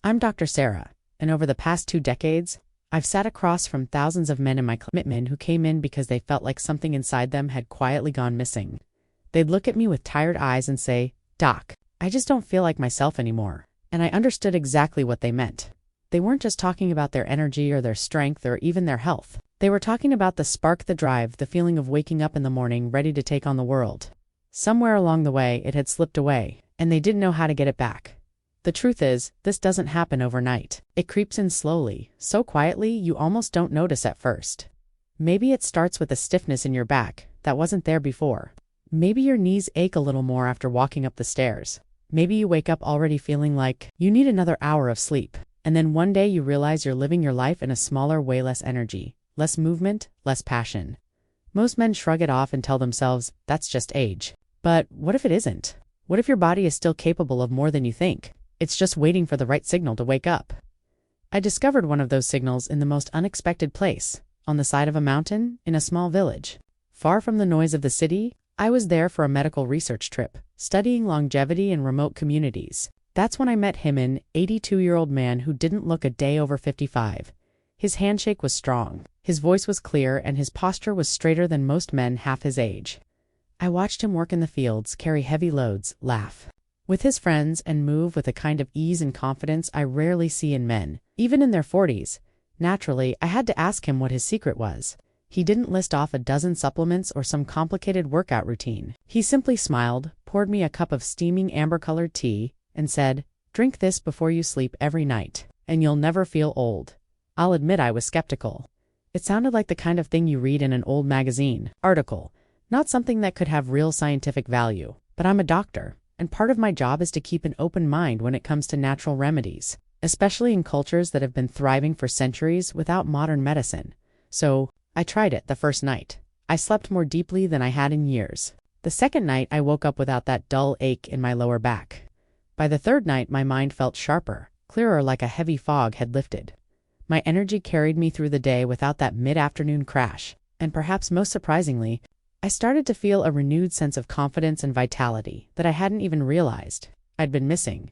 I'm Dr. Sarah, and over the past 2 decades, I've sat across from thousands of men in my commitment who came in because they felt like something inside them had quietly gone missing. They'd look at me with tired eyes and say, "Doc, I just don't feel like myself anymore." And I understood exactly what they meant. They weren't just talking about their energy or their strength or even their health. They were talking about the spark, the drive, the feeling of waking up in the morning ready to take on the world. Somewhere along the way, it had slipped away, and they didn't know how to get it back. The truth is, this doesn't happen overnight. It creeps in slowly, so quietly you almost don't notice at first. Maybe it starts with a stiffness in your back that wasn't there before. Maybe your knees ache a little more after walking up the stairs. Maybe you wake up already feeling like you need another hour of sleep. And then one day you realize you're living your life in a smaller, way less energy, less movement, less passion. Most men shrug it off and tell themselves, that's just age. But what if it isn't? What if your body is still capable of more than you think? It's just waiting for the right signal to wake up. I discovered one of those signals in the most unexpected place, on the side of a mountain, in a small village. Far from the noise of the city, I was there for a medical research trip, studying longevity in remote communities. That's when I met him, an 82-year-old man who didn't look a day over 55. His handshake was strong, his voice was clear, and his posture was straighter than most men half his age. I watched him work in the fields, carry heavy loads, laugh with his friends, and move with a kind of ease and confidence I rarely see in men, even in their 40s. Naturally, I had to ask him what his secret was. He didn't list off a dozen supplements or some complicated workout routine. He simply smiled, poured me a cup of steaming amber-colored tea, and said, "Drink this before you sleep every night, and you'll never feel old." I'll admit I was skeptical. It sounded like the kind of thing you read in an old magazine article, not something that could have real scientific value. But I'm a doctor, and part of my job is to keep an open mind when it comes to natural remedies, especially in cultures that have been thriving for centuries without modern medicine. So, I tried it the first night. I slept more deeply than I had in years. The second night, I woke up without that dull ache in my lower back. By the third night, my mind felt sharper, clearer, like a heavy fog had lifted. My energy carried me through the day without that mid-afternoon crash, and perhaps most surprisingly, I started to feel a renewed sense of confidence and vitality that I hadn't even realized I'd been missing.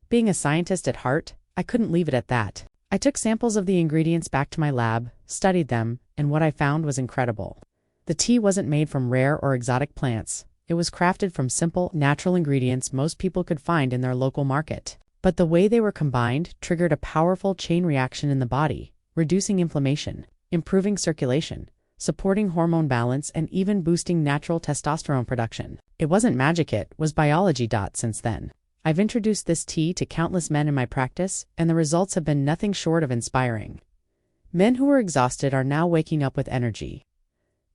Being a scientist at heart, I couldn't leave it at that. I took samples of the ingredients back to my lab, studied them, and what I found was incredible. The tea wasn't made from rare or exotic plants. It was crafted from simple, natural ingredients most people could find in their local market. But the way they were combined triggered a powerful chain reaction in the body, reducing inflammation, improving circulation, supporting hormone balance, and even boosting natural testosterone production. It wasn't magic, it was biology. Since then, I've introduced this tea to countless men in my practice, and the results have been nothing short of inspiring. Men who were exhausted are now waking up with energy.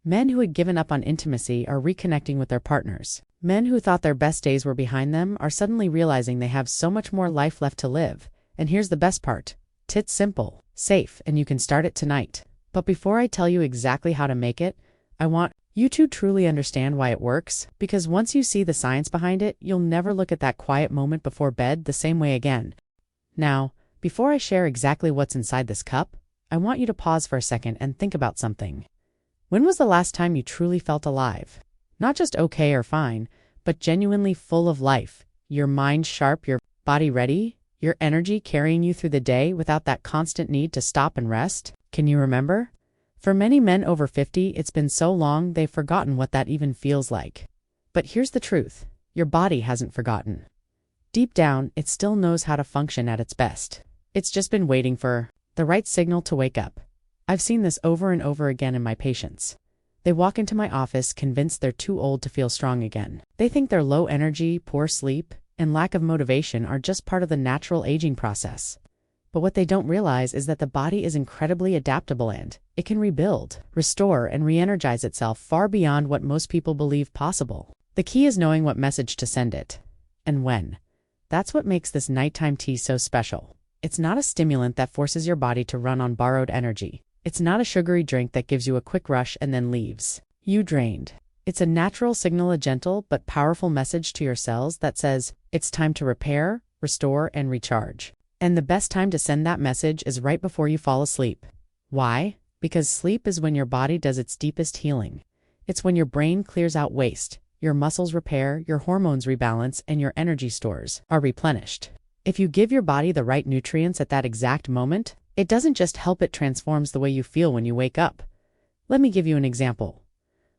Men who had given up on intimacy are reconnecting with their partners. Men who thought their best days were behind them are suddenly realizing they have so much more life left to live. And here's the best part. It's simple, safe, and you can start it tonight. But before I tell you exactly how to make it, I want you to truly understand why it works, because once you see the science behind it, you'll never look at that quiet moment before bed the same way again. Now, before I share exactly what's inside this cup, I want you to pause for a second and think about something. When was the last time you truly felt alive? Not just okay or fine, but genuinely full of life, your mind sharp, your body ready, your energy carrying you through the day without that constant need to stop and rest? Can you remember? For many men over 50, it's been so long they've forgotten what that even feels like. But here's the truth. Your body hasn't forgotten. Deep down, it still knows how to function at its best. It's just been waiting for the right signal to wake up. I've seen this over and over again in my patients. They walk into my office convinced they're too old to feel strong again. They think their low energy, poor sleep, and lack of motivation are just part of the natural aging process. But what they don't realize is that the body is incredibly adaptable and it can rebuild, restore, and re-energize itself far beyond what most people believe possible. The key is knowing what message to send it, and when. That's what makes this nighttime tea so special. It's not a stimulant that forces your body to run on borrowed energy. It's not a sugary drink that gives you a quick rush and then leaves you drained. It's a natural signal, a gentle but powerful message to your cells that says, it's time to repair, restore, and recharge. And the best time to send that message is right before you fall asleep. Why? Because sleep is when your body does its deepest healing. It's when your brain clears out waste, your muscles repair, your hormones rebalance, and your energy stores are replenished. If you give your body the right nutrients at that exact moment, it doesn't just help, it transforms the way you feel when you wake up. Let me give you an example.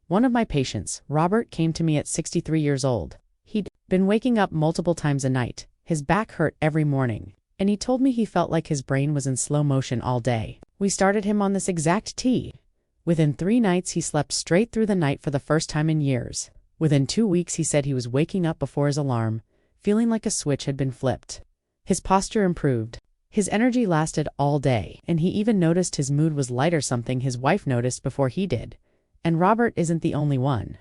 One of my patients, Robert, came to me at 63 years old. He'd been waking up multiple times a night. His back hurt every morning, and he told me he felt like his brain was in slow motion all day. We started him on this exact tea. Within 3 nights, he slept straight through the night for the first time in years. Within 2 weeks, he said he was waking up before his alarm, feeling like a switch had been flipped. His posture improved. His energy lasted all day, and he even noticed his mood was lighter, something his wife noticed before he did. And Robert isn't the only one.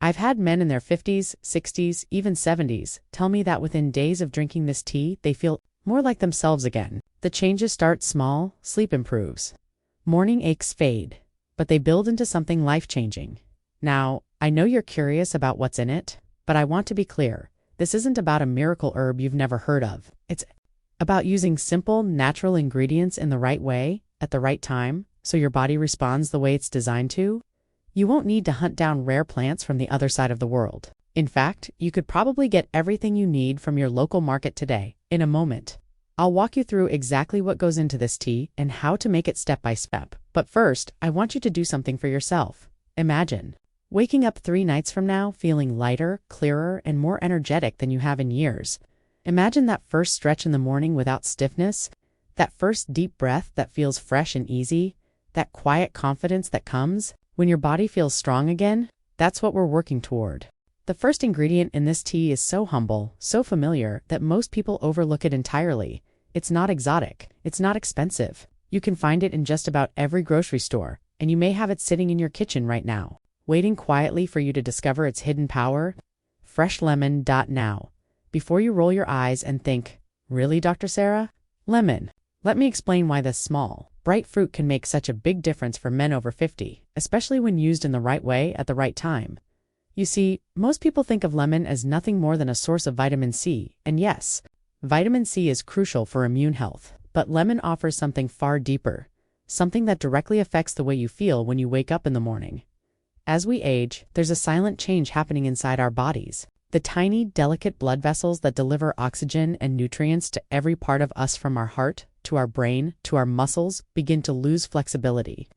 I've had men in their 50s, 60s, even 70s tell me that within days of drinking this tea, they feel more like themselves again. The changes start small, sleep improves. Morning aches fade, but they build into something life-changing. Now, I know you're curious about what's in it, but I want to be clear. This isn't about a miracle herb you've never heard of. It's about using simple, natural ingredients in the right way, at the right time, so your body responds the way it's designed to. You won't need to hunt down rare plants from the other side of the world. In fact, you could probably get everything you need from your local market today, in a moment. I'll walk you through exactly what goes into this tea and how to make it step by step. But first, I want you to do something for yourself. Imagine waking up 3 nights from now feeling lighter, clearer, and more energetic than you have in years. Imagine that first stretch in the morning without stiffness, that first deep breath that feels fresh and easy, that quiet confidence that comes when your body feels strong again. That's what we're working toward. The first ingredient in this tea is so humble, so familiar, that most people overlook it entirely. It's not exotic. It's not expensive. You can find it in just about every grocery store, and you may have it sitting in your kitchen right now, waiting quietly for you to discover its hidden power. Fresh lemon. Now, before you roll your eyes and think, "Really, Dr. Sarah? Lemon?" Let me explain why this small, bright fruit can make such a big difference for men over 50, especially when used in the right way at the right time. You see, most people think of lemon as nothing more than a source of vitamin C, and yes, vitamin C is crucial for immune health, but lemon offers something far deeper, something that directly affects the way you feel when you wake up in the morning. As we age, there's a silent change happening inside our bodies. The tiny, delicate blood vessels that deliver oxygen and nutrients to every part of us, from our heart to our brain to our muscles, begin to lose flexibility.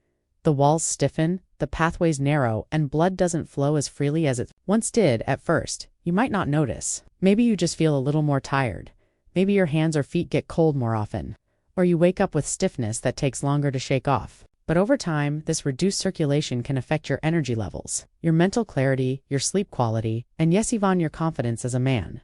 The walls stiffen, the pathways narrow, and blood doesn't flow as freely as it once did. At first, you might not notice. Maybe you just feel a little more tired. Maybe your hands or feet get cold more often, or you wake up with stiffness that takes longer to shake off. But over time, this reduced circulation can affect your energy levels, your mental clarity, your sleep quality, and yes, even your confidence as a man.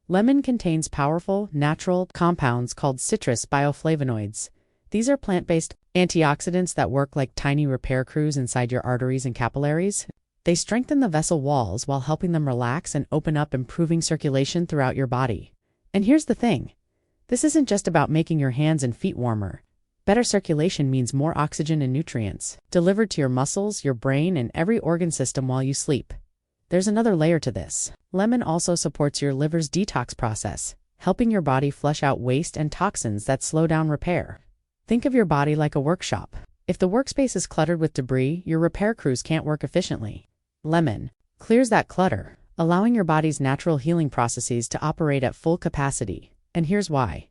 Lemon contains powerful, natural compounds called citrus bioflavonoids. These are plant-based antioxidants that work like tiny repair crews inside your arteries and capillaries. They strengthen the vessel walls while helping them relax and open up, improving circulation throughout your body. And here's the thing. This isn't just about making your hands and feet warmer. Better circulation means more oxygen and nutrients delivered to your muscles, your brain, and every organ system while you sleep. There's another layer to this. Lemon also supports your liver's detox process, helping your body flush out waste and toxins that slow down repair. Think of your body like a workshop. If the workspace is cluttered with debris, your repair crews can't work efficiently. Lemon clears that clutter, allowing your body's natural healing processes to operate at full capacity. And here's why.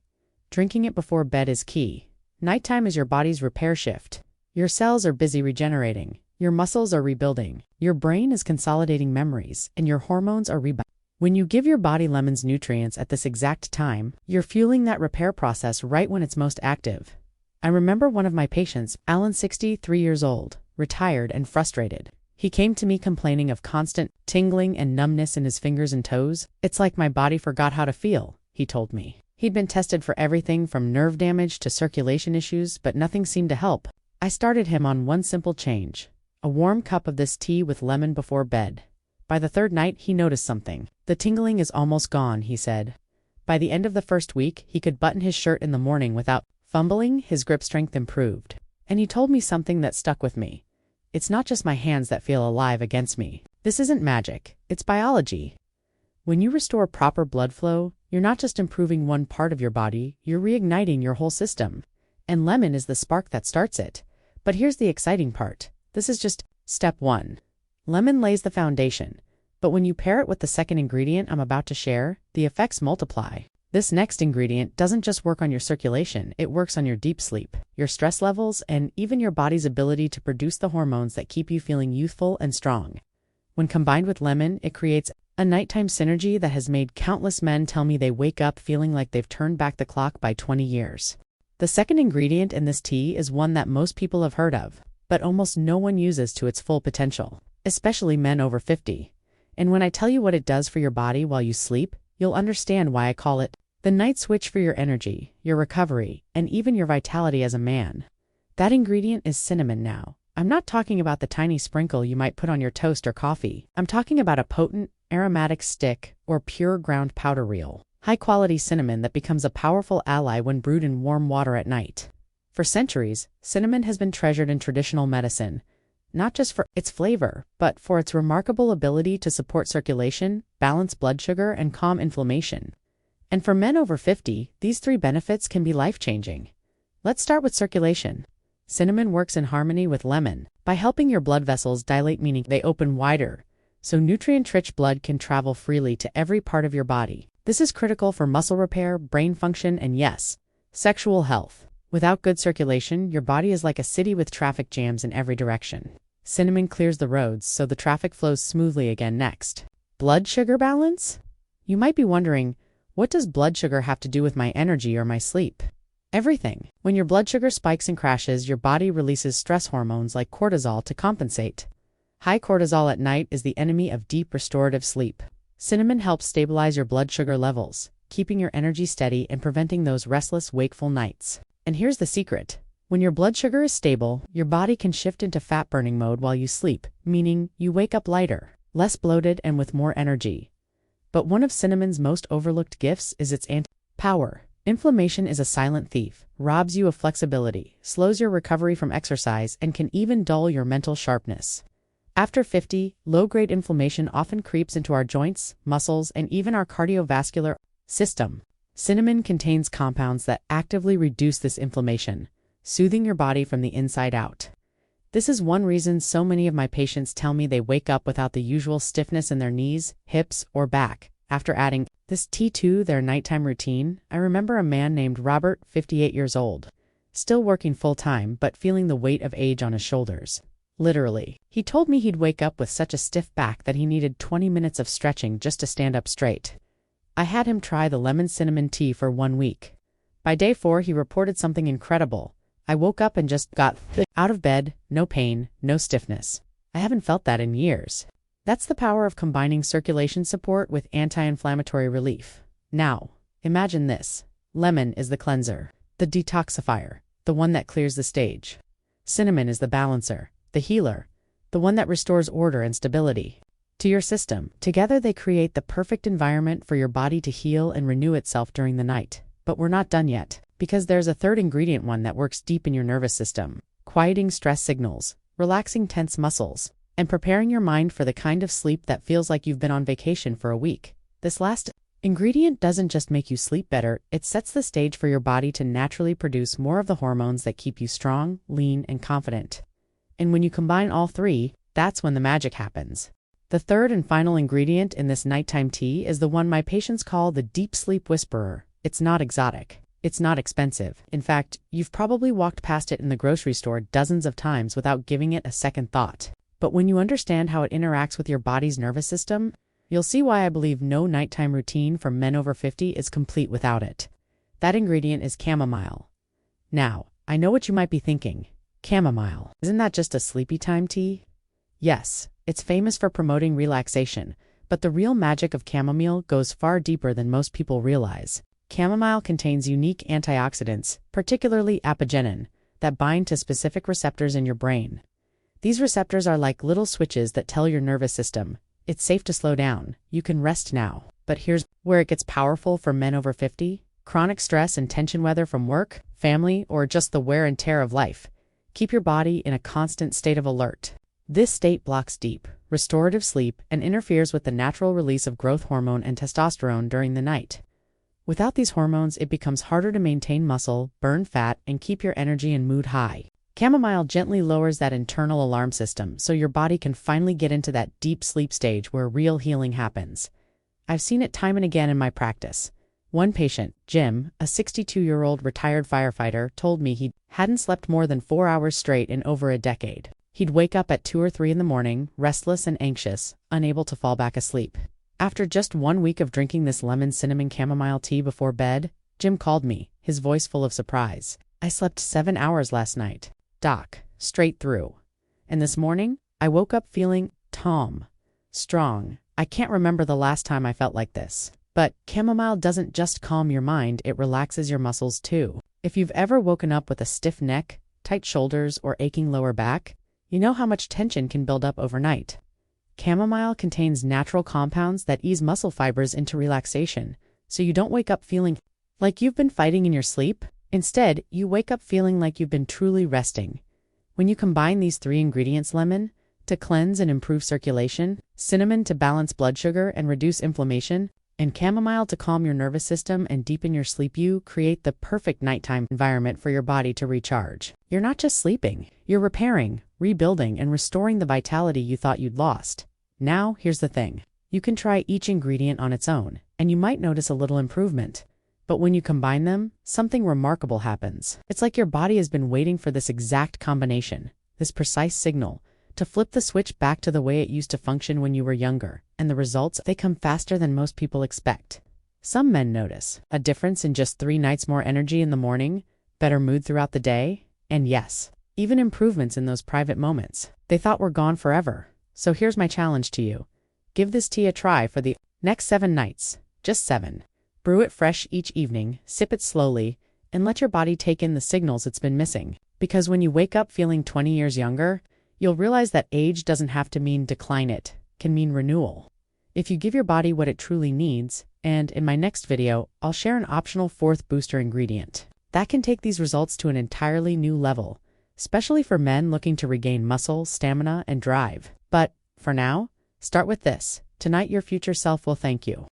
Drinking it before bed is key. Nighttime is your body's repair shift. Your cells are busy regenerating. Your muscles are rebuilding. Your brain is consolidating memories, and your hormones are rebounding. When you give your body lemon's nutrients at this exact time, you're fueling that repair process right when it's most active. I remember one of my patients, Alan, 63 years old, retired and frustrated. He came to me complaining of constant tingling and numbness in his fingers and toes. "It's like my body forgot how to feel," he told me. He'd been tested for everything from nerve damage to circulation issues, but nothing seemed to help. I started him on one simple change: a warm cup of this tea with lemon before bed. By the 3rd night, he noticed something. "The tingling is almost gone," he said. By the end of the first week, he could button his shirt in the morning without fumbling. His grip strength improved. And he told me something that stuck with me. "It's not just my hands that feel alive against me. This isn't magic. It's biology." When you restore proper blood flow, you're not just improving one part of your body, you're reigniting your whole system. And lemon is the spark that starts it. But here's the exciting part. This is just step 1. Lemon lays the foundation. But when you pair it with the second ingredient I'm about to share, the effects multiply. This next ingredient doesn't just work on your circulation, it works on your deep sleep, your stress levels, and even your body's ability to produce the hormones that keep you feeling youthful and strong. When combined with lemon, it creates a nighttime synergy that has made countless men tell me they wake up feeling like they've turned back the clock by 20 years. The second ingredient in this tea is one that most people have heard of, but almost no one uses to its full potential, especially men over 50. And when I tell you what it does for your body while you sleep, you'll understand why I call it the night switch for your energy, your recovery, and even your vitality as a man. That ingredient is cinnamon now. I'm not talking about the tiny sprinkle you might put on your toast or coffee. I'm talking about a potent, aromatic stick or pure ground powder real, high-quality cinnamon that becomes a powerful ally when brewed in warm water at night. For centuries, cinnamon has been treasured in traditional medicine, not just for its flavor, but for its remarkable ability to support circulation, balance blood sugar, and calm inflammation. And for men over 50, these three benefits can be life-changing. Let's start with circulation. Cinnamon works in harmony with lemon by helping your blood vessels dilate, meaning they open wider, so nutrient-rich blood can travel freely to every part of your body. This is critical for muscle repair, brain function, and yes, sexual health. Without good circulation, your body is like a city with traffic jams in every direction. Cinnamon clears the roads so the traffic flows smoothly again. Next, blood sugar balance? You might be wondering, what does blood sugar have to do with my energy or my sleep? Everything. When your blood sugar spikes and crashes, your body releases stress hormones like cortisol to compensate. High cortisol at night is the enemy of deep restorative sleep. Cinnamon helps stabilize your blood sugar levels, keeping your energy steady and preventing those restless, wakeful nights. And here's the secret. When your blood sugar is stable, your body can shift into fat-burning mode while you sleep, meaning you wake up lighter, less bloated, and with more energy. But one of cinnamon's most overlooked gifts is its anti-power. Inflammation is a silent thief, robs you of flexibility, slows your recovery from exercise, and can even dull your mental sharpness. After 50, low-grade inflammation often creeps into our joints, muscles, and even our cardiovascular system. Cinnamon contains compounds that actively reduce this inflammation, soothing your body from the inside out. This is one reason so many of my patients tell me they wake up without the usual stiffness in their knees, hips, or back. After adding this tea to their nighttime routine, I remember a man named Robert, 58 years old, still working full-time but feeling the weight of age on his shoulders. Literally. He told me he'd wake up with such a stiff back that he needed 20 minutes of stretching just to stand up straight. I had him try the lemon cinnamon tea for 1 week. By day 4, he reported something incredible. I woke up and just got out of bed, no pain, no stiffness. I haven't felt that in years. That's the power of combining circulation support with anti-inflammatory relief. Now, imagine this. Lemon is the cleanser, the detoxifier, the one that clears the stage. Cinnamon is the balancer, the healer, the one that restores order and stability to your system. Together they create the perfect environment for your body to heal and renew itself during the night. But we're not done yet, because there's a third ingredient, one that works deep in your nervous system, quieting stress signals, relaxing tense muscles, and preparing your mind for the kind of sleep that feels like you've been on vacation for a week. This last ingredient doesn't just make you sleep better, it sets the stage for your body to naturally produce more of the hormones that keep you strong, lean, and confident. And when you combine all three, that's when the magic happens. The third and final ingredient in this nighttime tea is the one my patients call the deep sleep whisperer. It's not exotic. It's not expensive. In fact, you've probably walked past it in the grocery store dozens of times without giving it a second thought. But when you understand how it interacts with your body's nervous system, you'll see why I believe no nighttime routine for men over 50 is complete without it. That ingredient is chamomile. Now, I know what you might be thinking. Chamomile. Isn't that just a sleepy time tea? Yes, it's famous for promoting relaxation, but the real magic of chamomile goes far deeper than most people realize. Chamomile contains unique antioxidants, particularly apigenin, that bind to specific receptors in your brain. These receptors are like little switches that tell your nervous system, it's safe to slow down, you can rest now. But here's where it gets powerful for men over 50. Chronic stress and tension, whether from work, family, or just the wear and tear of life, keep your body in a constant state of alert. This state blocks deep, restorative sleep and interferes with the natural release of growth hormone and testosterone during the night. Without these hormones, it becomes harder to maintain muscle, burn fat, and keep your energy and mood high. Chamomile gently lowers that internal alarm system so your body can finally get into that deep sleep stage where real healing happens. I've seen it time and again in my practice. One patient, Jim, a 62-year-old retired firefighter, told me he hadn't slept more than 4 hours straight in over a decade. He'd wake up at 2 or 3 in the morning, restless and anxious, unable to fall back asleep. After just 1 week of drinking this lemon cinnamon chamomile tea before bed, Jim called me, his voice full of surprise. "I slept 7 hours last night, Doc, straight through. And this morning, I woke up feeling calm, strong. I can't remember the last time I felt like this." But chamomile doesn't just calm your mind, it relaxes your muscles too. If you've ever woken up with a stiff neck, tight shoulders, or aching lower back, you know how much tension can build up overnight. Chamomile contains natural compounds that ease muscle fibers into relaxation, so you don't wake up feeling like you've been fighting in your sleep. Instead, you wake up feeling like you've been truly resting. When you combine these 3 ingredients, lemon to cleanse and improve circulation, cinnamon to balance blood sugar and reduce inflammation, and chamomile to calm your nervous system and deepen your sleep, you create the perfect nighttime environment for your body to recharge. You're not just sleeping, you're repairing, rebuilding, and restoring the vitality you thought you'd lost. Now, here's the thing. You can try each ingredient on its own, and you might notice a little improvement. But when you combine them, something remarkable happens. It's like your body has been waiting for this exact combination, this precise signal, to flip the switch back to the way it used to function when you were younger, and the results, they come faster than most people expect. Some men notice a difference in just 3 nights, more energy in the morning, better mood throughout the day, and yes, even improvements in those private moments they thought were gone forever. So here's my challenge to you. Give this tea a try for the next 7 nights, just 7. Brew it fresh each evening, sip it slowly, and let your body take in the signals it's been missing. Because when you wake up feeling 20 years younger, you'll realize that age doesn't have to mean decline, it can mean renewal. If you give your body what it truly needs, and in my next video, I'll share an optional 4th booster ingredient that can take these results to an entirely new level, especially for men looking to regain muscle, stamina, and drive. But for now, start with this. Tonight your future self will thank you.